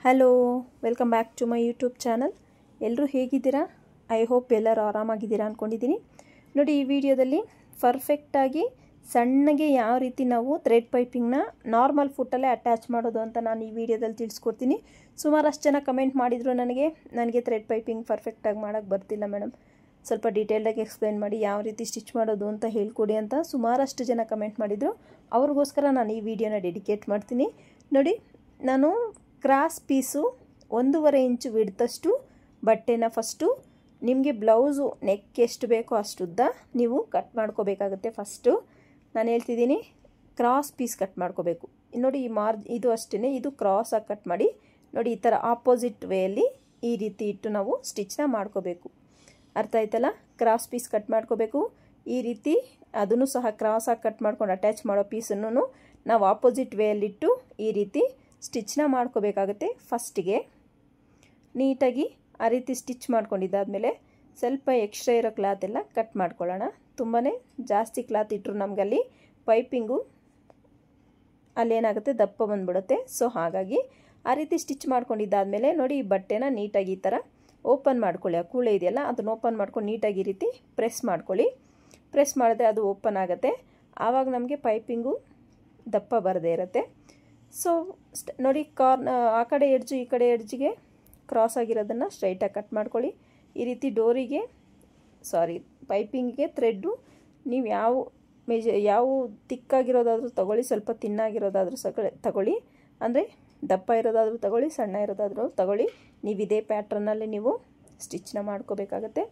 Hello, welcome back to my YouTube channel. ಎಲ್ಲರೂ ಹೇಗಿದ್ದೀರಾ? I hope ಎಲ್ಲರೂ ಆರಾಮಾಗಿದ್ದೀರಾ ಅಂದ್ಕೊಂಡಿದ್ದೀನಿ. ನೋಡಿ, ಈ ವಿಡಿಯೋದಲ್ಲಿ ಪರ್ಫೆಕ್ಟಾಗಿ ಸಣ್ಣಗೆ ಯಾವ ರೀತಿ ನಾವು ಥ್ರೆಡ್ ಪೈಪಿಂಗ್ನ ನಾರ್ಮಲ್ ಫುಟ್ಟಲ್ಲೇ ಅಟ್ಯಾಚ್ ಮಾಡೋದು ಅಂತ ನಾನು ಈ ವಿಡಿಯೋದಲ್ಲಿ ತಿಳಿಸ್ಕೊಡ್ತೀನಿ. ಸುಮಾರಷ್ಟು ಜನ ಕಮೆಂಟ್ ಮಾಡಿದರು ನನಗೆ ಥ್ರೆಡ್ ಪೈಪಿಂಗ್ ಪರ್ಫೆಕ್ಟಾಗಿ ಮಾಡೋಕ್ಕೆ ಬರ್ತಿಲ್ಲ ಮೇಡಮ್, ಸ್ವಲ್ಪ ಡೀಟೇಲ್ಡಾಗಿ ಎಕ್ಸ್ಪ್ಲೈನ್ ಮಾಡಿ ಯಾವ ರೀತಿ ಸ್ಟಿಚ್ ಮಾಡೋದು ಅಂತ ಹೇಳ್ಕೊಡಿ ಅಂತ ಸುಮಾರಷ್ಟು ಜನ ಕಮೆಂಟ್ ಮಾಡಿದರು. ಅವ್ರಿಗೋಸ್ಕರ ನಾನು ಈ ವಿಡಿಯೋನ ಡೆಡಿಕೇಟ್ ಮಾಡ್ತೀನಿ. ನೋಡಿ, ನಾನು ಕ್ರಾಸ್ ಪೀಸು 1.5 ಇಂಚು ವಿಡ್ತಷ್ಟು ಬಟ್ಟೆನ ಫಸ್ಟು ನಿಮಗೆ ಬ್ಲೌಸು ನೆಕ್ ಎಷ್ಟು ಬೇಕೋ ಅಷ್ಟುದ್ದ ನೀವು ಕಟ್ ಮಾಡ್ಕೋಬೇಕಾಗುತ್ತೆ. ಫಸ್ಟು ನಾನು ಹೇಳ್ತಿದ್ದೀನಿ, ಕ್ರಾಸ್ ಪೀಸ್ ಕಟ್ ಮಾಡ್ಕೋಬೇಕು. ನೋಡಿ, ಇದು ಅಷ್ಟೇ, ಇದು ಕ್ರಾಸಾಗಿ ಕಟ್ ಮಾಡಿ. ನೋಡಿ, ಈ ಥರ ಆಪೋಸಿಟ್ ವೇಯಲ್ಲಿ ಈ ರೀತಿ ಇಟ್ಟು ನಾವು ಸ್ಟಿಚ್ನ ಮಾಡ್ಕೋಬೇಕು. ಅರ್ಥ ಆಯ್ತಲ್ಲ? ಕ್ರಾಸ್ ಪೀಸ್ ಕಟ್ ಮಾಡ್ಕೋಬೇಕು. ಈ ರೀತಿ ಅದನ್ನು ಸಹ ಕ್ರಾಸಾಗಿ ಕಟ್ ಮಾಡ್ಕೊಂಡು ಅಟ್ಯಾಚ್ ಮಾಡೋ ಪೀಸನ್ನು ನಾವು ಆಪೋಸಿಟ್ ವೇಯಲ್ಲಿಟ್ಟು ಈ ರೀತಿ ಸ್ಟಿಚ್ನ ಮಾಡ್ಕೋಬೇಕಾಗುತ್ತೆ. ಫಸ್ಟಿಗೆ ನೀಟಾಗಿ ಆ ರೀತಿ ಸ್ಟಿಚ್ ಮಾಡ್ಕೊಂಡಿದ್ದಾದಮೇಲೆ ಸ್ವಲ್ಪ ಎಕ್ಸ್ಟ್ರಾ ಇರೋ ಕ್ಲಾತ್ ಎಲ್ಲ ಕಟ್ ಮಾಡ್ಕೊಳ್ಳೋಣ. ತುಂಬಾ ಜಾಸ್ತಿ ಕ್ಲಾತ್ ಇಟ್ಟರು ನಮಗಲ್ಲಿ ಪೈಪಿಂಗು ಅಲ್ಲೇನಾಗುತ್ತೆ, ದಪ್ಪ ಬಂದುಬಿಡುತ್ತೆ. ಸೊ ಹಾಗಾಗಿ ಆ ರೀತಿ ಸ್ಟಿಚ್ ಮಾಡ್ಕೊಂಡಿದ್ದಾದಮೇಲೆ ನೋಡಿ, ಈ ಬಟ್ಟೆನ ನೀಟಾಗಿ ಈ ಥರ ಓಪನ್ ಮಾಡ್ಕೊಳ್ಳಿ. ಆ ಕೂಳೆ ಇದೆಯಲ್ಲ, ಅದನ್ನು ಓಪನ್ ಮಾಡ್ಕೊಂಡು ನೀಟಾಗಿ ಈ ರೀತಿ ಪ್ರೆಸ್ ಮಾಡ್ಕೊಳ್ಳಿ. ಪ್ರೆಸ್ ಮಾಡಿದ್ರೆ ಅದು ಓಪನ್ ಆಗುತ್ತೆ. ಆವಾಗ ನಮಗೆ ಪೈಪಿಂಗು ದಪ್ಪ ಬರದೇ ಇರುತ್ತೆ. ಸೊ ನೋಡಿ, ಆ ಕಡೆ ಎಡ್ಜು ಈ ಕಡೆ ಎಡ್ಜಿಗೆ ಕ್ರಾಸ್ ಆಗಿರೋದನ್ನು ಸ್ಟ್ರೈಟಾಗಿ ಕಟ್ ಮಾಡ್ಕೊಳ್ಳಿ. ಈ ರೀತಿ ಪೈಪಿಂಗಿಗೆ ಥ್ರೆಡ್ಡು ನೀವು ಯಾವ ತಿಕ್ಕಾಗಿರೋದಾದರೂ ತಗೊಳ್ಳಿ, ಸ್ವಲ್ಪ ತಿನ್ನಾಗಿರೋದಾದರೂ ತಗೊಳ್ಳಿ. ಅಂದರೆ ದಪ್ಪ ಇರೋದಾದರೂ ತಗೊಳ್ಳಿ, ಸಣ್ಣ ಇರೋದಾದರೂ ತಗೊಳ್ಳಿ. ನೀವು ಇದೇ ಪ್ಯಾಟ್ರನ್ನಲ್ಲಿ ನೀವು ಸ್ಟಿಚ್ನ ಮಾಡ್ಕೋಬೇಕಾಗತ್ತೆ.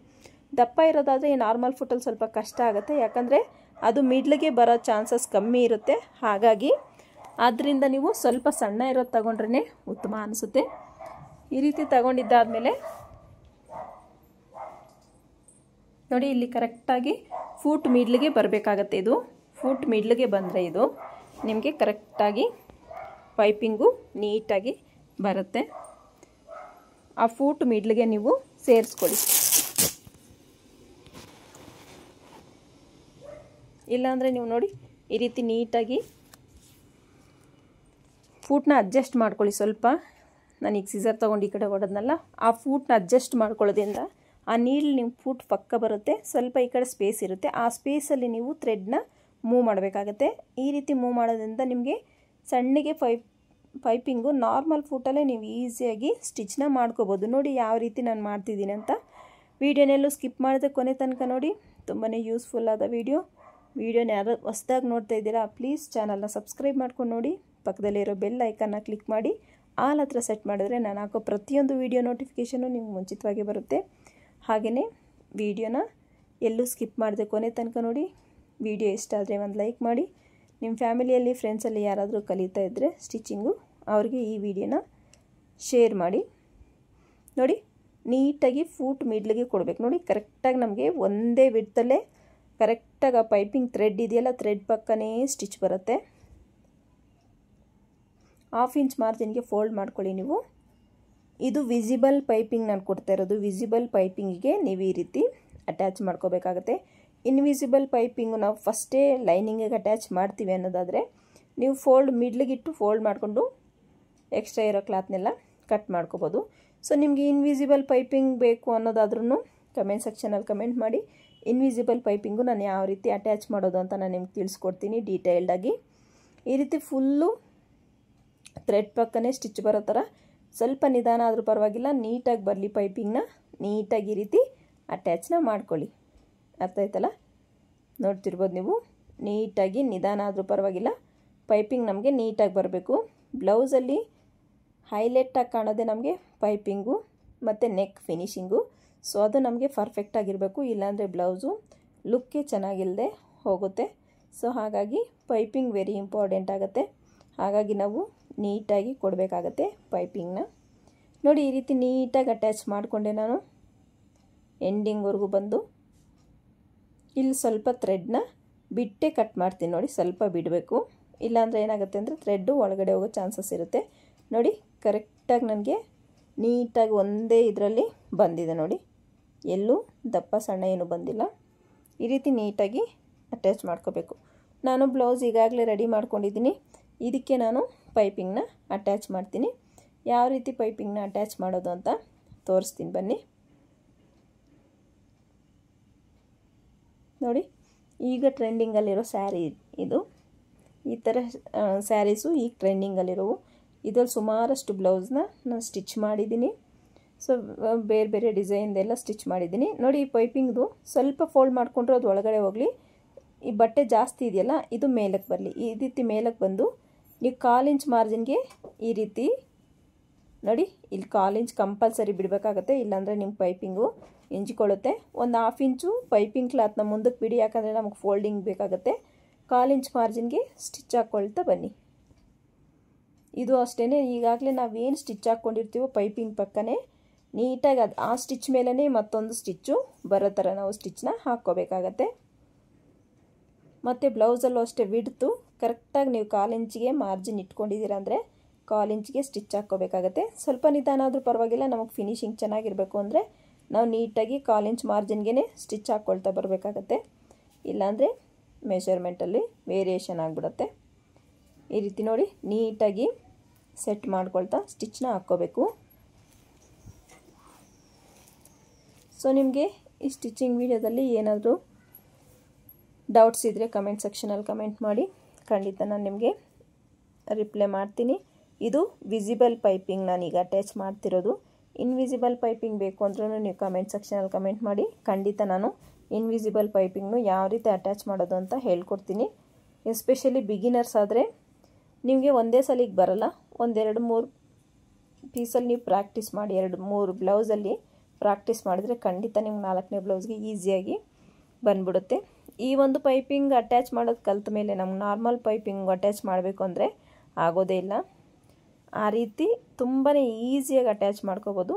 ದಪ್ಪ ಇರೋದಾದರೆ ನಾರ್ಮಲ್ ಫುಟ್ಟಲ್ಲಿ ಸ್ವಲ್ಪ ಕಷ್ಟ ಆಗುತ್ತೆ, ಯಾಕಂದರೆ ಅದು ಮಿಡ್ಲಿಗೆ ಬರೋ ಚಾನ್ಸಸ್ ಕಮ್ಮಿ ಇರುತ್ತೆ. ಹಾಗಾಗಿ ಆದ್ದರಿಂದ ನೀವು ಸ್ವಲ್ಪ ಸಣ್ಣ ಇರೋದು ತಗೊಂಡ್ರೇ ಉತ್ತಮ ಅನಿಸುತ್ತೆ. ಈ ರೀತಿ ತಗೊಂಡಿದ್ದಾದಮೇಲೆ ನೋಡಿ, ಇಲ್ಲಿ ಕರೆಕ್ಟಾಗಿ ಫೂಟ್ ಮಿಡ್ಲಿಗೆ ಬರಬೇಕಾಗತ್ತೆ. ಇದು ಫೂಟ್ ಮಿಡ್ಲಿಗೆ ಬಂದರೆ ಇದು ನಿಮಗೆ ಕರೆಕ್ಟಾಗಿ ಪೈಪಿಂಗು ನೀಟಾಗಿ ಬರುತ್ತೆ. ಆ ಫೂಟ್ ಮಿಡ್ಲಿಗೆ ನೀವು ಸೇರಿಸ್ಕೊಳ್ಳಿ. ಇಲ್ಲಾಂದರೆ ನೀವು ನೋಡಿ, ಈ ರೀತಿ ನೀಟಾಗಿ ಫೂಟ್ನ ಅಡ್ಜಸ್ಟ್ ಮಾಡ್ಕೊಳ್ಳಿ. ಸ್ವಲ್ಪ ನಾನೀಗ ಸಿಸರ್ ತೊಗೊಂಡು ಈ ಕಡೆ ಹೊಡೆದ್ನಲ್ಲ, ಆ ಫೂಟ್ನ ಅಡ್ಜಸ್ಟ್ ಮಾಡ್ಕೊಳ್ಳೋದ್ರಿಂದ ಆ ನೀಡ್ಲ್ ನಿಮ್ಮ ಫೂಟ್ ಪಕ್ಕ ಬರುತ್ತೆ. ಸ್ವಲ್ಪ ಈ ಕಡೆ ಸ್ಪೇಸ್ ಇರುತ್ತೆ, ಆ ಸ್ಪೇಸಲ್ಲಿ ನೀವು ಥ್ರೆಡ್ನ ಮೂವ್ ಮಾಡಬೇಕಾಗತ್ತೆ. ಈ ರೀತಿ ಮೂವ್ ಮಾಡೋದ್ರಿಂದ ನಿಮಗೆ ಸಣ್ಣಗೆ ಪೈಪಿಂಗು ನಾರ್ಮಲ್ ಫೂಟಲ್ಲೇ ನೀವು ಈಸಿಯಾಗಿ ಸ್ಟಿಚ್ನ ಮಾಡ್ಕೋಬೋದು. ನೋಡಿ ಯಾವ ರೀತಿ ನಾನು ಮಾಡ್ತಿದ್ದೀನಿ ಅಂತ. ವೀಡಿಯೋನೆಲ್ಲೂ ಸ್ಕಿಪ್ ಮಾಡಿದ್ರೆ ಕೊನೆ ತನಕ ನೋಡಿ, ತುಂಬಾ ಯೂಸ್ಫುಲ್ ಆದ ವೀಡಿಯೋನ ಯಾರು ಹೊಸ್ದಾಗಿ ನೋಡ್ತಾ ಇದ್ದೀರಾ ಪ್ಲೀಸ್ ಚಾನಲ್ನ ಸಬ್ಸ್ಕ್ರೈಬ್ ಮಾಡ್ಕೊಂಡು ನೋಡಿ. ಪಕ್ಕದಲ್ಲಿರೋ ಬೆಲ್ ಐಕನ್ನ ಕ್ಲಿಕ್ ಮಾಡಿ ಆಲ್ ಹತ್ರ ಸೆಟ್ ಮಾಡಿದ್ರೆ ನಾನು ಹಾಕೋ ಪ್ರತಿಯೊಂದು ವೀಡಿಯೋ ನೋಟಿಫಿಕೇಷನು ನಿಮ್ಗೆ ಮುಂಚಿತವಾಗಿ ಬರುತ್ತೆ. ಹಾಗೆಯೇ ವಿಡಿಯೋನ ಎಲ್ಲೂ ಸ್ಕಿಪ್ ಮಾಡಿದೆ ಕೊನೆ ತನಕ ನೋಡಿ. ವಿಡಿಯೋ ಇಷ್ಟ ಆದರೆ ಒಂದು ಲೈಕ್ ಮಾಡಿ. ನಿಮ್ಮ ಫ್ಯಾಮಿಲಿಯಲ್ಲಿ ಫ್ರೆಂಡ್ಸಲ್ಲಿ ಯಾರಾದರೂ ಕಲಿತಾ ಇದ್ದರೆ ಸ್ಟಿಚಿಂಗು, ಅವ್ರಿಗೆ ಈ ವಿಡಿಯೋನ ಶೇರ್ ಮಾಡಿ. ನೋಡಿ, ನೀಟಾಗಿ ಫೂಟ್ ಮಿಡ್ಲಿಗೆ ಕೊಡಬೇಕು. ನೋಡಿ, ಕರೆಕ್ಟಾಗಿ ನಮಗೆ ಒಂದೇ ವಿಡ್ತಲ್ಲೇ ಕರೆಕ್ಟಾಗಿ ಆ ಪೈಪಿಂಗ್ ಥ್ರೆಡ್ ಇದೆಯಲ್ಲ, ಥ್ರೆಡ್ ಪಕ್ಕನೇ ಸ್ಟಿಚ್ ಬರುತ್ತೆ. 1/2 ಇಂಚ್ ಮಾರ್ಜಿನ್ಗೆ ಫೋಲ್ಡ್ ಮಾಡ್ಕೊಳ್ಳಿ ನೀವು. ಇದು ವಿಸಿಬಲ್ ಪೈಪಿಂಗ್ ನಾನು ಕೊಡ್ತಾ ಇರೋದು. ವಿಸಿಬಲ್ ಪೈಪಿಂಗಿಗೆ ನೀವು ಈ ರೀತಿ ಅಟ್ಯಾಚ್ ಮಾಡ್ಕೋಬೇಕಾಗತ್ತೆ. ಇನ್ವಿಸಿಬಲ್ ಪೈಪಿಂಗು ನಾವು ಫಸ್ಟೇ ಲೈನಿಂಗಿಗೆ ಅಟ್ಯಾಚ್ ಮಾಡ್ತೀವಿ ಅನ್ನೋದಾದರೆ ನೀವು ಮಿಡ್ಲಿಗಿಟ್ಟು ಫೋಲ್ಡ್ ಮಾಡಿಕೊಂಡು ಎಕ್ಸ್ಟ್ರಾ ಇರೋ ಕ್ಲಾತ್ನೆಲ್ಲ ಕಟ್ ಮಾಡ್ಕೋಬೋದು. ಸೊ ನಿಮಗೆ ಇನ್ವಿಸಿಬಲ್ ಪೈಪಿಂಗ್ ಬೇಕು ಅನ್ನೋದಾದ್ರೂ ಕಮೆಂಟ್ ಸೆಕ್ಷನಲ್ಲಿ ಕಮೆಂಟ್ ಮಾಡಿ. ಇನ್ವಿಸಿಬಲ್ ಪೈಪಿಂಗು ನಾನು ಯಾವ ರೀತಿ ಅಟ್ಯಾಚ್ ಮಾಡೋದು ಅಂತ ನಾನು ನಿಮ್ಗೆ ತಿಳಿಸ್ಕೊಡ್ತೀನಿ ಡೀಟೇಲ್ಡಾಗಿ. ಈ ರೀತಿ ಫುಲ್ಲು ಥ್ರೆಡ್ ಪಕ್ಕನೇ ಸ್ಟಿಚ್ ಬರೋ ಥರ ಸ್ವಲ್ಪ ನಿಧಾನ ಆದರೂ ಪರವಾಗಿಲ್ಲ, ನೀಟಾಗಿ ಬರಲಿ ಪೈಪಿಂಗ್ನ ನೀಟಾಗಿ ಈ ರೀತಿ ಅಟ್ಯಾಚ್ನ ಮಾಡ್ಕೊಳ್ಳಿ. ಅರ್ಥ ಆಯ್ತಲ್ಲ? ನೋಡ್ತಿರ್ಬೋದು ನೀವು, ನೀಟಾಗಿ ನಿಧಾನ ಆದರೂ ಪರವಾಗಿಲ್ಲ, ಪೈಪಿಂಗ್ ನಮಗೆ ನೀಟಾಗಿ ಬರಬೇಕು. ಬ್ಲೌಸಲ್ಲಿ ಹೈಲೈಟಾಗಿ ಕಾಣೋದೆ ನಮಗೆ ಪೈಪಿಂಗು ಮತ್ತು ನೆಕ್ ಫಿನಿಶಿಂಗು. ಸೊ ಅದು ನಮಗೆ ಪರ್ಫೆಕ್ಟಾಗಿರಬೇಕು, ಇಲ್ಲಾಂದರೆ ಬ್ಲೌಸು ಲುಕ್ಕೇ ಚೆನ್ನಾಗಿಲ್ಲದೆ ಹೋಗುತ್ತೆ. ಸೊ ಹಾಗಾಗಿ ಪೈಪಿಂಗ್ ವೆರಿ ಇಂಪಾರ್ಟೆಂಟ್ ಆಗುತ್ತೆ. ಹಾಗಾಗಿ ನಾವು ನೀಟಾಗಿ ಕೊಡಬೇಕಾಗತ್ತೆ ಪೈಪಿಂಗ್ನ. ನೋಡಿ, ಈ ರೀತಿ ನೀಟಾಗಿ ಅಟ್ಯಾಚ್ ಮಾಡಿಕೊಂಡೆ ನಾನು ಎಂಡಿಂಗ್ವರೆಗೂ ಬಂದು ಇಲ್ಲಿ ಸ್ವಲ್ಪ ಥ್ರೆಡ್ನ ಬಿಟ್ಟೇ ಕಟ್ ಮಾಡ್ತೀನಿ. ನೋಡಿ, ಸ್ವಲ್ಪ ಬಿಡಬೇಕು, ಇಲ್ಲಾಂದರೆ ಏನಾಗುತ್ತೆ ಅಂದರೆ ಥ್ರೆಡ್ಡು ಒಳಗಡೆ ಹೋಗೋ ಚಾನ್ಸಸ್ ಇರುತ್ತೆ. ನೋಡಿ, ಕರೆಕ್ಟಾಗಿ ನನಗೆ ನೀಟಾಗಿ ಒಂದೇ ಇದರಲ್ಲಿ ಬಂದಿದೆ. ನೋಡಿ, ಎಲ್ಲೂ ದಪ್ಪ ಸಣ್ಣ ಏನೂ ಬಂದಿಲ್ಲ. ಈ ರೀತಿ ನೀಟಾಗಿ ಅಟ್ಯಾಚ್ ಮಾಡ್ಕೋಬೇಕು. ನಾನು ಬ್ಲೌಸ್ ಈಗಾಗಲೇ ರೆಡಿ ಮಾಡ್ಕೊಂಡಿದ್ದೀನಿ. ಇದಕ್ಕೆ ನಾನು ಪೈಪಿಂಗ್ನ ಅಟ್ಯಾಚ್ ಮಾಡ್ತೀನಿ. ಯಾವ ರೀತಿ ಪೈಪಿಂಗ್ನ ಅಟ್ಯಾಚ್ ಮಾಡೋದು ಅಂತ ತೋರಿಸ್ತೀನಿ ಬನ್ನಿ. ನೋಡಿ, ಈಗ ಟ್ರೆಂಡಿಂಗಲ್ಲಿರೋ ಸ್ಯಾರಿ ಇದು. ಈ ಥರ ಸ್ಯಾರೀಸು ಈಗ ಟ್ರೆಂಡಿಂಗಲ್ಲಿರೋವು. ಇದರಲ್ಲಿ ಸುಮಾರಷ್ಟು ಬ್ಲೌಸ್ನ ನಾನು ಸ್ಟಿಚ್ ಮಾಡಿದ್ದೀನಿ. ಸೊ ಬೇರೆ ಬೇರೆ ಡಿಸೈನ್ದೆಲ್ಲ ಸ್ಟಿಚ್ ಮಾಡಿದ್ದೀನಿ. ನೋಡಿ, ಈ ಪೈಪಿಂಗ್ದು ಸ್ವಲ್ಪ ಫೋಲ್ಡ್ ಮಾಡಿಕೊಂಡ್ರೆ ಅದು ಒಳಗಡೆ ಹೋಗಲಿ. ಈ ಬಟ್ಟೆ ಜಾಸ್ತಿ ಇದೆಯಲ್ಲ, ಇದು ಮೇಲಕ್ಕೆ ಬರಲಿ. ಈ ರೀತಿ ಮೇಲಕ್ಕೆ ಬಂದು ನೀವು 1/4 ಇಂಚ್ ಮಾರ್ಜಿನ್ಗೆ ಈ ರೀತಿ ನೋಡಿ, ಇಲ್ಲಿ 1/4 ಇಂಚ್ ಕಂಪಲ್ಸರಿ ಬಿಡಬೇಕಾಗತ್ತೆ, ಇಲ್ಲಾಂದರೆ ನಿಮ್ಮ ಪೈಪಿಂಗು ಇಂಜಿಕೊಳ್ಳುತ್ತೆ. ಒಂದು 1/2 ಇಂಚು ಪೈಪಿಂಗ್ ಕ್ಲಾತ್ನ ಮುಂದಕ್ಕೆ ಬಿಡಿ, ಯಾಕಂದರೆ ನಮಗೆ ಫೋಲ್ಡಿಂಗ್ ಬೇಕಾಗುತ್ತೆ. 1/4 ಇಂಚ್ ಮಾರ್ಜಿನ್ಗೆ ಸ್ಟಿಚ್ ಹಾಕ್ಕೊಳ್ತಾ ಬನ್ನಿ. ಇದು ಅಷ್ಟೇ, ಈಗಾಗಲೇ ನಾವೇನು ಸ್ಟಿಚ್ ಹಾಕ್ಕೊಂಡಿರ್ತೀವೋ ಪೈಪಿಂಗ್ ಪಕ್ಕನೇ ನೀಟಾಗಿ ಆ ಸ್ಟಿಚ್ ಮೇಲೇ ಮತ್ತೊಂದು ಸ್ಟಿಚ್ಚು ಬರೋ ಥರ ನಾವು ಸ್ಟಿಚ್ನ ಹಾಕ್ಕೋಬೇಕಾಗತ್ತೆ. ಮತ್ತು ಬ್ಲೌಸಲ್ಲೂ ಅಷ್ಟೇ ವಿಡ್ತು ಕರೆಕ್ಟಾಗಿ ನೀವು 1/4 ಇಂಚಿಗೆ ಮಾರ್ಜಿನ್ ಇಟ್ಕೊಂಡಿದ್ದೀರ ಅಂದರೆ 1/4 ಇಂಚಿಗೆ ಸ್ಟಿಚ್ ಹಾಕ್ಕೋಬೇಕಾಗತ್ತೆ. ಸ್ವಲ್ಪ ನಿಧಾನ ಆದರೂ ಪರವಾಗಿಲ್ಲ, ನಮಗೆ ಫಿನಿಶಿಂಗ್ ಚೆನ್ನಾಗಿರಬೇಕು ಅಂದರೆ ನಾವು ನೀಟಾಗಿ 1/4 ಇಂಚ್ ಮಾರ್ಜಿನ್ಗೆ ಸ್ಟಿಚ್ ಹಾಕ್ಕೊಳ್ತಾ ಬರಬೇಕಾಗತ್ತೆ. ಇಲ್ಲಾಂದರೆ ಮೆಷರ್ಮೆಂಟಲ್ಲಿ ವೇರಿಯೇಷನ್ ಆಗಿಬಿಡುತ್ತೆ. ಈ ರೀತಿ ನೋಡಿ ನೀಟಾಗಿ ಸೆಟ್ ಮಾಡ್ಕೊಳ್ತಾ ಸ್ಟಿಚ್ನ ಹಾಕ್ಕೋಬೇಕು. ಸೊ ನಿಮಗೆ ಈ ಸ್ಟಿಚಿಂಗ್ ವಿಡಿಯೋದಲ್ಲಿ ಏನಾದರೂ ಡೌಟ್ಸ್ ಇದ್ದರೆ ಕಮೆಂಟ್ ಸೆಕ್ಷನಲ್ಲಿ ಕಮೆಂಟ್ ಮಾಡಿ, ಖಂಡಿತ ನಾನು ನಿಮಗೆ ರಿಪ್ಲೈ ಮಾಡ್ತೀನಿ. ಇದು ವಿಸಿಬಲ್ ಪೈಪಿಂಗ್ ನಾನೀಗ ಅಟ್ಯಾಚ್ ಮಾಡ್ತಿರೋದು. ಇನ್ವಿಸಿಬಲ್ ಪೈಪಿಂಗ್ ಬೇಕು ಅಂದ್ರೂ ನೀವು ಕಮೆಂಟ್ ಸೆಕ್ಷನಲ್ಲಿ ಕಮೆಂಟ್ ಮಾಡಿ, ಖಂಡಿತ ನಾನು ಇನ್ವಿಸಿಬಲ್ ಪೈಪಿಂಗ್ನು ಯಾವ ರೀತಿ ಅಟ್ಯಾಚ್ ಮಾಡೋದು ಅಂತ ಹೇಳ್ಕೊಡ್ತೀನಿ. ಎಸ್ಪೆಷಲಿ ಬಿಗಿನರ್ಸ್ ಆದರೆ ನಿಮಗೆ ಒಂದೇ ಸಲಿಗೆ ಬರಲ್ಲ, 1-2-3 ಪೀಸಲ್ಲಿ ನೀವು ಪ್ರಾಕ್ಟೀಸ್ ಮಾಡಿ, 2-3 ಬ್ಲೌಸಲ್ಲಿ ಪ್ರಾಕ್ಟೀಸ್ ಮಾಡಿದರೆ ಖಂಡಿತ ನಿಮ್ಗೆ 4ನೇ ಬ್ಲೌಸ್ಗೆ ಈಸಿಯಾಗಿ ಬಂದ್ಬಿಡುತ್ತೆ. ಈ ಒಂದು ಪೈಪಿಂಗ್ ಅಟ್ಯಾಚ್ ಮಾಡೋದು ಕಲ್ತ ಮೇಲೆ ನಮ್ಗೆ ನಾರ್ಮಲ್ ಪೈಪಿಂಗ್ ಅಟ್ಯಾಚ್ ಮಾಡಬೇಕು ಅಂದರೆ ಆಗೋದೇ ಇಲ್ಲ. ಆ ರೀತಿ ತುಂಬಾ ಈಸಿಯಾಗಿ ಅಟ್ಯಾಚ್ ಮಾಡ್ಕೋಬೋದು.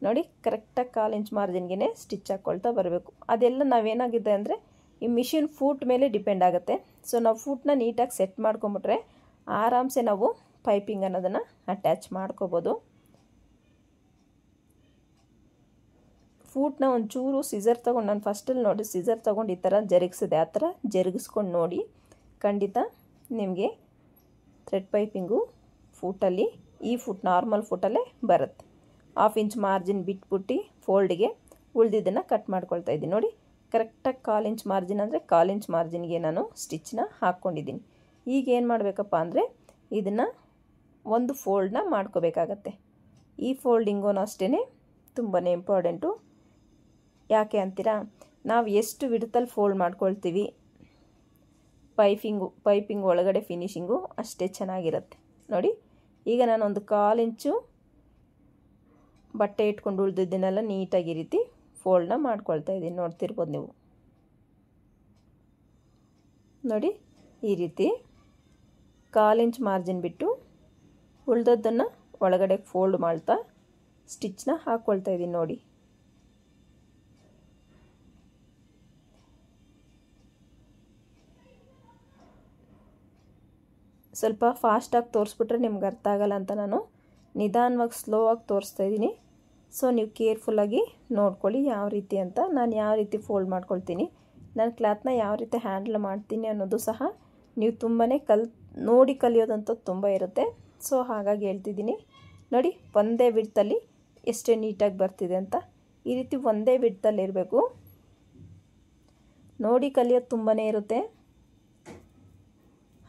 ನೋಡಿ, ಕರೆಕ್ಟಾಗಿ 1/4 ಇಂಚ್ ಮಾರ್ಜಿನ್ಗೆ ಸ್ಟಿಚ್ ಹಾಕ್ಕೊಳ್ತಾ ಬರಬೇಕು. ಅದೆಲ್ಲ ನಾವೇನಾಗಿದೆ ಅಂದರೆ ಈ ಮಿಷಿನ್ ಫೂಟ್ ಮೇಲೆ ಡಿಪೆಂಡ್ ಆಗುತ್ತೆ. ಸೊ ನಾವು ಫೂಟ್ನ ನೀಟಾಗಿ ಸೆಟ್ ಮಾಡ್ಕೊಂಬಿಟ್ರೆ ಆರಾಮ್ಸೆ ನಾವು ಪೈಪಿಂಗ್ ಅನ್ನೋದನ್ನು ಅಟ್ಯಾಚ್ ಮಾಡ್ಕೋಬೋದು. ಫೂಟ್ನ ಒಂಚೂರು ಸಿಸರ್ ತೊಗೊಂಡು, ನಾನು ಫಸ್ಟಲ್ಲಿ ನೋಡಿ ಸಿಸರ್ ತೊಗೊಂಡು ಈ ಥರ ಜರುಗಿಸಿದೆ, ಆ ಥರ ಜರುಗಿಸ್ಕೊಂಡು ನೋಡಿ, ಖಂಡಿತ ನಿಮಗೆ ಥ್ರೆಡ್ ಪೈಪಿಂಗು ಫೂಟಲ್ಲಿ ಈ ಫೂಟ್ ನಾರ್ಮಲ್ ಫೂಟಲ್ಲೇ ಬರುತ್ತೆ. 1/2 ಇಂಚ್ ಮಾರ್ಜಿನ್ ಬಿಟ್ಬಿಟ್ಟು ಫೋಲ್ಡಿಗೆ ಉಳಿದಿದ್ದನ್ನು ಕಟ್ ಮಾಡ್ಕೊಳ್ತಾ ಇದ್ದೀನಿ. ನೋಡಿ, ಕರೆಕ್ಟಾಗಿ 1/4 ಇಂಚ್ ಮಾರ್ಜಿನ್ ಅಂದರೆ 1/4 ಇಂಚ್ ಮಾರ್ಜಿನ್ಗೆ ನಾನು ಸ್ಟಿಚ್ನ ಹಾಕ್ಕೊಂಡಿದ್ದೀನಿ. ಈಗ ಏನು ಮಾಡಬೇಕಪ್ಪ ಅಂದರೆ ಇದನ್ನು ಒಂದು ಫೋಲ್ಡ್ನ ಮಾಡ್ಕೋಬೇಕಾಗತ್ತೆ. ಈ ಫೋಲ್ಡಿಂಗೂ ಅಷ್ಟೇ ತುಂಬಾ ಇಂಪಾರ್ಟೆಂಟು. ಯಾಕೆ ಅಂತೀರಾ, ನಾವು ಎಷ್ಟು ವಿಡ್ತಲ್ಲಿ ಫೋಲ್ಡ್ ಮಾಡ್ಕೊಳ್ತೀವಿ ಪೈಪಿಂಗ್ ಒಳಗಡೆ ಫಿನಿಶಿಂಗು ಅಷ್ಟೇ ಚೆನ್ನಾಗಿರುತ್ತೆ. ನೋಡಿ, ಈಗ ನಾನು ಒಂದು 1/4 ಇಂಚು ಬಟ್ಟೆ ಇಟ್ಕೊಂಡು ಉಳಿದಿದ್ದನ್ನೆಲ್ಲ ನೀಟಾಗಿ ಈ ರೀತಿ ಫೋಲ್ಡ್ನ ಮಾಡ್ಕೊಳ್ತಾ ಇದ್ದೀನಿ. ನೋಡ್ತಿರ್ಬೋದು ನೀವು. ನೋಡಿ, ಈ ರೀತಿ 1/4 ಇಂಚ್ ಮಾರ್ಜಿನ್ ಬಿಟ್ಟು ಉಳಿದದ್ದನ್ನು ಒಳಗಡೆ ಫೋಲ್ಡ್ ಮಾಡ್ತಾ ಸ್ಟಿಚ್ನ ಹಾಕ್ಕೊಳ್ತಾ ಇದ್ದೀನಿ. ನೋಡಿ, ಸ್ವಲ್ಪ ಫಾಸ್ಟಾಗಿ ತೋರಿಸ್ಬಿಟ್ರೆ ನಿಮ್ಗೆ ಅರ್ಥ ಆಗಲ್ಲ ಅಂತ ನಾನು ನಿಧಾನವಾಗಿ ಸ್ಲೋ ಆಗಿ ತೋರಿಸ್ತಾ ಇದ್ದೀನಿ. ಸೊ ನೀವು ಕೇರ್ಫುಲ್ಲಾಗಿ ನೋಡ್ಕೊಳ್ಳಿ ಯಾವ ರೀತಿ ಅಂತ. ನಾನು ಯಾವ ರೀತಿ ಫೋಲ್ಡ್ ಮಾಡ್ಕೊಳ್ತೀನಿ, ನಾನು ಕ್ಲಾತ್ನ ಯಾವ ರೀತಿ ಹ್ಯಾಂಡಲ್ ಮಾಡ್ತೀನಿ ಅನ್ನೋದು ಸಹ ನೀವು ತುಂಬಾ ನೋಡಿ ಕಲಿಯೋದಂತೂ ತುಂಬ ಇರುತ್ತೆ. ಸೊ ಹಾಗಾಗಿ ಹೇಳ್ತಿದ್ದೀನಿ. ನೋಡಿ, ಒಂದೇ ವಿಡ್ತಲ್ಲಿ ಎಷ್ಟೇ ನೀಟಾಗಿ ಬರ್ತಿದೆ ಅಂತ. ಈ ರೀತಿ ಒಂದೇ ವಿಡ್ತಲ್ಲಿ ಇರಬೇಕು. ನೋಡಿ ಕಲಿಯೋದು ತುಂಬಾ ಇರುತ್ತೆ.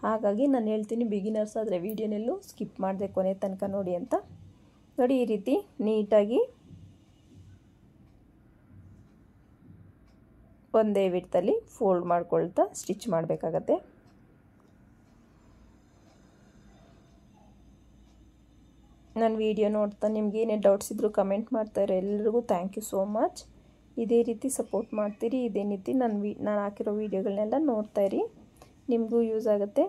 ಹಾಗಾಗಿ ನಾನು ಹೇಳ್ತೀನಿ, ಬಿಗಿನರ್ಸ್ ಆದರೆ ವೀಡಿಯೋನೆಲ್ಲೂ ಸ್ಕಿಪ್ ಮಾಡದೆ ಕೊನೆ ತನಕ ನೋಡಿ ಅಂತ. ನೋಡಿ, ಈ ರೀತಿ ನೀಟಾಗಿ ಒಂದೇ ವಿಡ್ತಲ್ಲಿ ಫೋಲ್ಡ್ ಮಾಡ್ಕೊಳ್ತಾ ಸ್ಟಿಚ್ ಮಾಡಬೇಕಾಗತ್ತೆ. ನನ್ನ ವಿಡಿಯೋ ನೋಡ್ತಾ ನಿಮ್ಗೆ ಏನೇ ಡೌಟ್ಸ್ ಇದ್ದರೂ ಕಮೆಂಟ್ ಮಾಡ್ತಾಯಿರೋ ಎಲ್ಲರಿಗೂ ಥ್ಯಾಂಕ್ ಯು ಸೋ ಮಚ್. ಇದೇ ರೀತಿ ಸಪೋರ್ಟ್ ಮಾಡ್ತೀರಿ, ಇದೇ ರೀತಿ ನಾನು ಹಾಕಿರೋ ವೀಡಿಯೋಗಳನ್ನೆಲ್ಲ ನೋಡ್ತಾಯಿರಿ, ನಿಮಗೂ ಯೂಸ್ ಆಗುತ್ತೆ.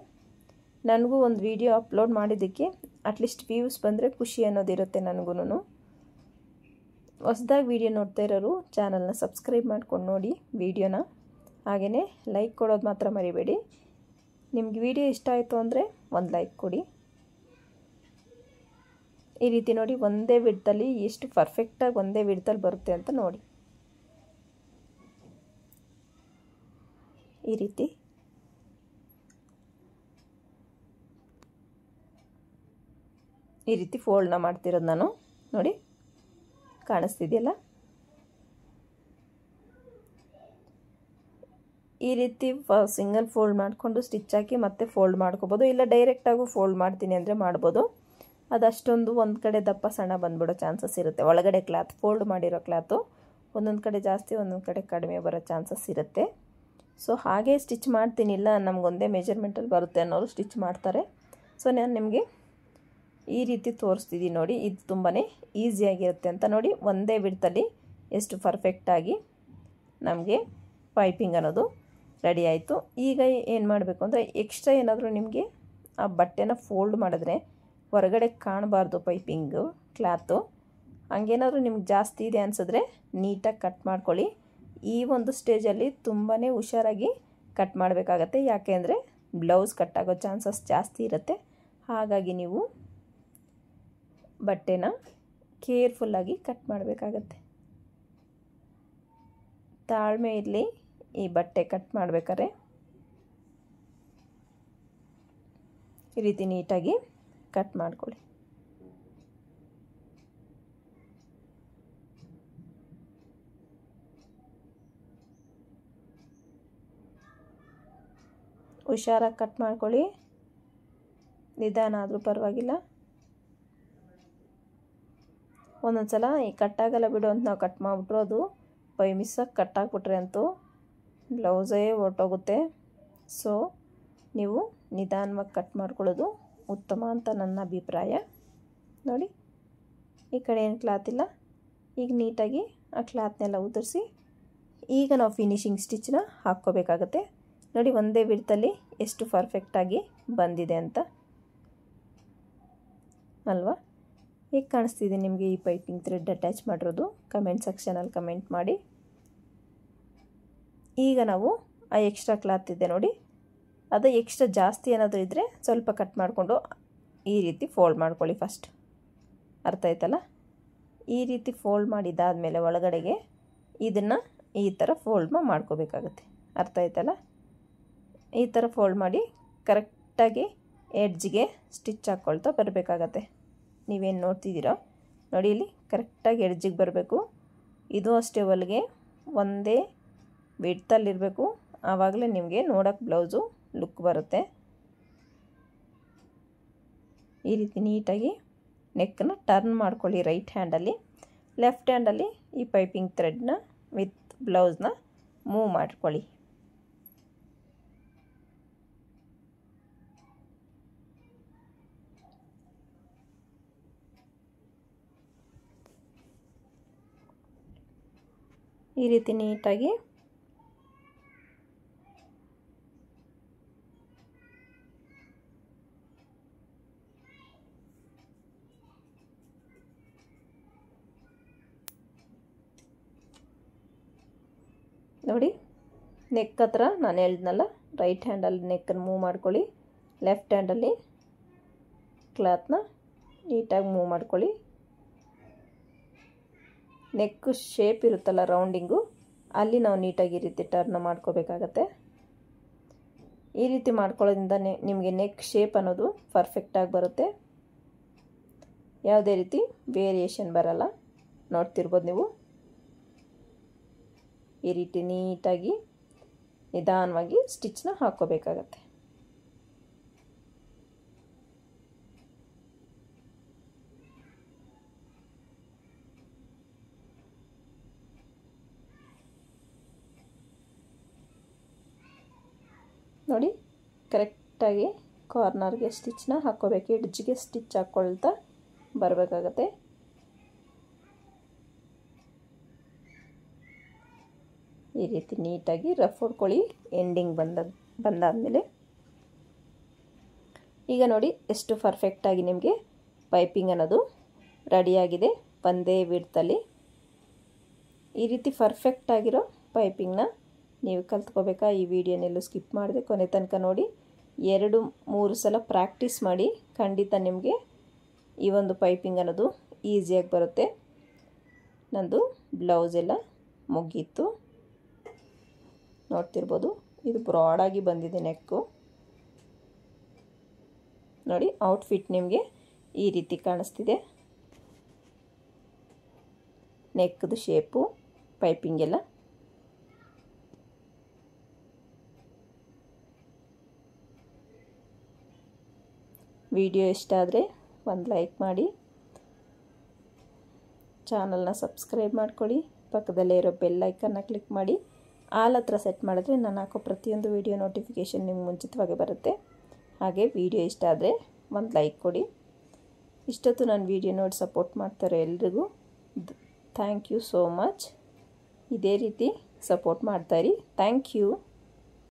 ನನಗೂ ಒಂದು ವಿಡಿಯೋ ಅಪ್ಲೋಡ್ ಮಾಡಿದ್ದಕ್ಕೆ ಅಟ್ಲೀಸ್ಟ್ ವ್ಯೂಸ್ ಬಂದರೆ ಖುಷಿ ಅನ್ನೋದಿರುತ್ತೆ ನನಗೂ. ಹೊಸದಾಗಿ ವಿಡಿಯೋ ನೋಡ್ತಾ ಇರೋರು ಚಾನಲ್ನ ಸಬ್ಸ್ಕ್ರೈಬ್ ಮಾಡ್ಕೊಂಡು ನೋಡಿ ವಿಡಿಯೋನ. ಹಾಗೆಯೇ ಲೈಕ್ ಕೊಡೋದು ಮಾತ್ರ ಮರಿಬೇಡಿ. ನಿಮ್ಗೆ ವಿಡಿಯೋ ಇಷ್ಟ ಆಯಿತು ಅಂದರೆ ಒಂದು ಲೈಕ್ ಕೊಡಿ. ಈ ರೀತಿ ನೋಡಿ, ಒಂದೇ ವಿಡ್ತಲ್ಲಿ ಎಷ್ಟು ಪರ್ಫೆಕ್ಟಾಗಿ ಒಂದೇ ವಿಡ್ತಲ್ಲಿ ಬರುತ್ತೆ ಅಂತ ನೋಡಿ. ಈ ರೀತಿ ಈ ರೀತಿ ಫೋಲ್ಡ್ನ ಮಾಡ್ತಿರೋದು ನಾನು ನೋಡಿ, ಕಾಣಿಸ್ತಿದೆಯಲ್ಲ. ಈ ರೀತಿ ಸಿಂಗಲ್ ಫೋಲ್ಡ್ ಮಾಡಿಕೊಂಡು ಸ್ಟಿಚ್ ಹಾಕಿ ಮತ್ತೆ ಫೋಲ್ಡ್ ಮಾಡ್ಕೋಬೋದು, ಇಲ್ಲ ಡೈರೆಕ್ಟಾಗೂ ಫೋಲ್ಡ್ ಮಾಡ್ತೀನಿ ಅಂದರೆ ಮಾಡ್ಬೋದು. ಅದಷ್ಟೊಂದು ಒಂದು ಕಡೆ ದಪ್ಪ ಸಣ್ಣ ಬಂದ್ಬಿಡೋ ಚಾನ್ಸಸ್ ಇರುತ್ತೆ. ಒಳಗಡೆ ಕ್ಲಾತ್ ಫೋಲ್ಡ್ ಮಾಡಿರೋ ಕ್ಲಾತು ಒಂದೊಂದು ಕಡೆ ಜಾಸ್ತಿ ಒಂದೊಂದು ಕಡೆ ಕಡಿಮೆ ಬರೋ ಚಾನ್ಸಸ್ ಇರುತ್ತೆ. ಸೊ ಹಾಗೆ ಸ್ಟಿಚ್ ಮಾಡ್ತೀನಿ, ಇಲ್ಲ ನಮಗೊಂದೇ ಮೆಜರ್ಮೆಂಟಲ್ಲಿ ಬರುತ್ತೆ ಅನ್ನೋರು ಸ್ಟಿಚ್ ಮಾಡ್ತಾರೆ. ಸೊ ನಾನು ನಿಮಗೆ ಈ ರೀತಿ ತೋರಿಸ್ತಿದ್ದೀನಿ ನೋಡಿ, ಇದು ತುಂಬಾ ಈಸಿಯಾಗಿರುತ್ತೆ ಅಂತ. ನೋಡಿ ಒಂದೇ ವಿಡ್ತಲ್ಲಿ ಎಷ್ಟು ಪರ್ಫೆಕ್ಟಾಗಿ ನಮಗೆ ಪೈಪಿಂಗ್ ಅನ್ನೋದು ರೆಡಿ ಆಯಿತು. ಈಗ ಏನು ಮಾಡಬೇಕು ಅಂದರೆ ಎಕ್ಸ್ಟ್ರಾ ಏನಾದರೂ ನಿಮಗೆ ಆ ಬಟ್ಟೆನ ಫೋಲ್ಡ್ ಮಾಡಿದ್ರೆ ಹೊರಗಡೆ ಕಾಣಬಾರ್ದು ಪೈಪಿಂಗು ಕ್ಲಾತು. ಹಂಗೇನಾದರೂ ನಿಮ್ಗೆ ಜಾಸ್ತಿ ಇದೆ ಅನಿಸಿದ್ರೆ ನೀಟಾಗಿ ಕಟ್ ಮಾಡ್ಕೊಳ್ಳಿ. ಈ ಒಂದು ಸ್ಟೇಜಲ್ಲಿ ತುಂಬಾ ಹುಷಾರಾಗಿ ಕಟ್ ಮಾಡಬೇಕಾಗತ್ತೆ, ಯಾಕೆ ಅಂದರೆ ಬ್ಲೌಸ್ ಕಟ್ಟಾಗೋ ಚಾನ್ಸಸ್ ಜಾಸ್ತಿ ಇರುತ್ತೆ. ಹಾಗಾಗಿ ನೀವು ಬಟ್ಟೆನ ಕೇರ್ಫುಲ್ಲಾಗಿ ಕಟ್ ಮಾಡಬೇಕಾಗತ್ತೆ. ತಾಳ್ಮೆ ಇರಲಿ ಈ ಬಟ್ಟೆ ಕಟ್ ಮಾಡಬೇಕಾದ್ರೆ. ಈ ರೀತಿ ನೀಟಾಗಿ ಕಟ್ ಮಾಡ್ಕೊಳ್ಳಿ. ಹುಷಾರಾಗಿ ಕಟ್ ಮಾಡ್ಕೊಳ್ಳಿ, ನಿಧಾನ ಆದರೂ ಪರವಾಗಿಲ್ಲ. ಒಂದೊಂದು ಸಲ ಈ ಕಟ್ಟಾಗಲ್ಲ ಬಿಡು ಅಂತ ನಾವು ಕಟ್ ಮಾಡಿಬಿಟ್ರು ಅದು ಬೈ ಮಿಸ್ಸಾಗಿ ಕಟ್ಟಾಕ್ಬಿಟ್ರೆ ಅಂತೂ ಬ್ಲೌಸೇ ಹೊರ್ಟೋಗುತ್ತೆ. ಸೊ ನೀವು ನಿಧಾನವಾಗಿ ಕಟ್ ಮಾಡ್ಕೊಳ್ಳೋದು ಉತ್ತಮ ಅಂತ ನನ್ನ ಅಭಿಪ್ರಾಯ. ನೋಡಿ ಈ ಕಡೆ ಏನು ಕ್ಲಾತ್ ಇಲ್ಲ, ಈಗ ನೀಟಾಗಿ ಆ ಕ್ಲಾತ್ನೆಲ್ಲ ಉದುರಿಸಿ ಈಗ ನಾವು ಫಿನಿಶಿಂಗ್ ಸ್ಟಿಚ್ನ ಹಾಕ್ಕೋಬೇಕಾಗತ್ತೆ. ನೋಡಿ ಒಂದೇ ವಿಡ್ತಲ್ಲಿ ಎಷ್ಟು ಪರ್ಫೆಕ್ಟಾಗಿ ಬಂದಿದೆ ಅಂತ ಅಲ್ವಾ. ಹೇಗೆ ಕಾಣಿಸ್ತಿದೆ ನಿಮಗೆ ಈ ಪೈಪಿಂಗ್ ಥ್ರೆಡ್ ಅಟ್ಯಾಚ್ ಮಾಡಿರೋದು? ಕಮೆಂಟ್ ಸೆಕ್ಷನಲ್ಲಿ ಕಮೆಂಟ್ ಮಾಡಿ. ಈಗ ನಾವು ಆ ಎಕ್ಸ್ಟ್ರಾ ಕ್ಲಾತ್ ಇದೆ ನೋಡಿ, ಅದು ಎಕ್ಸ್ಟ್ರಾ ಜಾಸ್ತಿ ಏನಾದರೂ ಇದ್ದರೆ ಸ್ವಲ್ಪ ಕಟ್ ಮಾಡಿಕೊಂಡು ಈ ರೀತಿ ಫೋಲ್ಡ್ ಮಾಡ್ಕೊಳ್ಳಿ ಫಸ್ಟ್. ಅರ್ಥ ಆಯ್ತಲ್ಲ? ಈ ರೀತಿ ಫೋಲ್ಡ್ ಮಾಡಿದ್ದಾದಮೇಲೆ ಒಳಗಡೆಗೆ ಇದನ್ನು ಈ ಥರ ಫೋಲ್ಡ್ ಮಾಡ್ಕೋಬೇಕಾಗತ್ತೆ. ಅರ್ಥ ಆಯ್ತಲ್ಲ? ಈ ಥರ ಫೋಲ್ಡ್ ಮಾಡಿ ಕರೆಕ್ಟಾಗಿ ಎಡ್ಜ್ಗೆ ಸ್ಟಿಚ್ ಹಾಕ್ಕೊಳ್ತಾ ಬರಬೇಕಾಗತ್ತೆ. ನೀವೇನು ನೋಡ್ತಿದ್ದೀರೋ ನೋಡಿ, ಇಲ್ಲಿ ಕರೆಕ್ಟಾಗಿ ಎಡ್ಜಿಗೆ ಬರಬೇಕು. ಇದು ಅಷ್ಟೇ ಹೊಲಿಗೆ ಒಂದೇ ವಿಡ್ತಲ್ಲಿರಬೇಕು, ಆವಾಗಲೇ ನಿಮಗೆ ನೋಡೋಕ್ಕೆ ಬ್ಲೌಸು ಲುಕ್ ಬರುತ್ತೆ. ಈ ರೀತಿ ನೀಟಾಗಿ ನೆಕ್ಕನ್ನು ಟರ್ನ್ ಮಾಡ್ಕೊಳ್ಳಿ ರೈಟ್ ಹ್ಯಾಂಡಲ್ಲಿ. ಲೆಫ್ಟ್ ಹ್ಯಾಂಡಲ್ಲಿ ಈ ಪೈಪಿಂಗ್ ಥ್ರೆಡ್ನ ವಿತ್ ಬ್ಲೌಸ್ನ ಮೂವ್ ಮಾಡ್ಕೊಳ್ಳಿ. ಈ ರೀತಿ ನೀಟಾಗಿ ನೋಡಿ, ನೆಕ್ ಹತ್ರ ನಾನು ಹೇಳಿದ್ನಲ್ಲ, ರೈಟ್ ಹ್ಯಾಂಡಲ್ಲಿ ನೆಕ್ಕನ್ನು ಮೂವ್ ಮಾಡ್ಕೊಳ್ಳಿ, ಲೆಫ್ಟ್ ಹ್ಯಾಂಡಲ್ಲಿ ಕ್ಲಾತ್ನ ನೀಟಾಗಿ ಮೂವ್ ಮಾಡ್ಕೊಳ್ಳಿ. ನೆಕ್ಕು ಶೇಪ್ ಇರುತ್ತಲ್ಲ ರೌಂಡಿಂಗು, ಅಲ್ಲಿ ನಾವು ನೀಟಾಗಿ ಈ ರೀತಿ ಟರ್ನ್ ಮಾಡ್ಕೋಬೇಕಾಗತ್ತೆ. ಈ ರೀತಿ ಮಾಡ್ಕೊಳ್ಳೋದ್ರಿಂದ ನಿಮಗೆ ನೆಕ್ ಶೇಪ್ ಅನ್ನೋದು ಪರ್ಫೆಕ್ಟಾಗಿ ಬರುತ್ತೆ, ಯಾವುದೇ ರೀತಿ ವೇರಿಯೇಷನ್ ಬರಲ್ಲ. ನೋಡ್ತಿರ್ಬೋದು ನೀವು. ಈ ರೀತಿ ನೀಟಾಗಿ ನಿಧಾನವಾಗಿ ಸ್ಟಿಚ್ನ ಹಾಕ್ಕೋಬೇಕಾಗತ್ತೆ. ನೋಡಿ, ಕರೆಕ್ಟಾಗಿ ಕಾರ್ನರ್ಗೆ ಸ್ಟಿಚ್ನ ಹಾಕ್ಕೋಬೇಕು, ಎಡ್ಜ್ಗೆ ಸ್ಟಿಚ್ ಹಾಕ್ಕೊಳ್ತಾ ಬರಬೇಕಾಗತ್ತೆ. ಈ ರೀತಿ ನೀಟಾಗಿ ರಫ್ ಹೊಡ್ಕೊಳ್ಳಿ ಎಂಡಿಂಗ್ ಬಂದಾದಮೇಲೆ. ಈಗ ನೋಡಿ ಎಷ್ಟು ಪರ್ಫೆಕ್ಟಾಗಿ ನಿಮಗೆ ಪೈಪಿಂಗ್ ಅನ್ನೋದು ರೆಡಿಯಾಗಿದೆ ಒಂದೇ ವಿಡ್ತಲ್ಲಿ. ಈ ರೀತಿ ಪರ್ಫೆಕ್ಟಾಗಿರೋ ಪೈಪಿಂಗ್ನ ನೀವು ಕಲ್ತ್ಕೋಬೇಕಾ? ಈ ವಿಡಿಯೋನೆಲ್ಲೂ ಸ್ಕಿಪ್ ಮಾಡಿದೆ, ಕೊನೆ ತನಕ ನೋಡಿ. 2-3 ಸಲ ಪ್ರಾಕ್ಟೀಸ್ ಮಾಡಿ, ಖಂಡಿತ ನಿಮಗೆ ಈ ಒಂದು ಪೈಪಿಂಗ್ ಅನ್ನೋದು ಈಸಿಯಾಗಿ ಬರುತ್ತೆ. ನಂದು ಬ್ಲೌಸ್ ಎಲ್ಲ ಮುಗೀತು, ನೋಡ್ತಿರ್ಬೋದು. ಇದು ಬ್ರಾಡಾಗಿ ಬಂದಿದೆ ನೆಕ್ಕು. ನೋಡಿ, ಔಟ್ಫಿಟ್ ನಿಮಗೆ ಈ ರೀತಿ ಕಾಣಿಸ್ತಿದೆ. ನೆಕ್ದು ಶೇಪು ಪೈಪಿಂಗ್ ಎಲ್ಲ. ವಿಡಿಯೋ ಇಷ್ಟ ಆದರೆ ಒಂದು ಲೈಕ್ ಮಾಡಿ, ಚಾನಲ್ನ ಸಬ್ಸ್ಕ್ರೈಬ್ ಮಾಡ್ಕೊಳ್ಳಿ, ಪಕ್ಕದಲ್ಲೇ ಇರೋ ಬೆಲ್ ಐಕನ್ನ ಕ್ಲಿಕ್ ಮಾಡಿ ಆಲ್ ಹತ್ರ ಸೆಟ್ ಮಾಡಿದ್ರೆ ನಾನು ಹಾಕೋ ಪ್ರತಿಯೊಂದು ವಿಡಿಯೋ ನೋಟಿಫಿಕೇಷನ್ ನಿಮ್ಗೆ ಮುಂಚಿತವಾಗಿ ಬರುತ್ತೆ. ಹಾಗೆ ವಿಡಿಯೋ ಇಷ್ಟ ಆದರೆ ಒಂದು ಲೈಕ್ ಕೊಡಿ. ಇಷ್ಟೊತ್ತು ನಾನು ವಿಡಿಯೋ ನೋಡಿ ಸಪೋರ್ಟ್ ಮಾಡ್ತಾರೆ ಎಲ್ರಿಗೂ ಥ್ಯಾಂಕ್ ಯು ಸೋ ಮಚ್. ಇದೇ ರೀತಿ ಸಪೋರ್ಟ್ ಮಾಡ್ತಾಯಿರಿ. Thank you.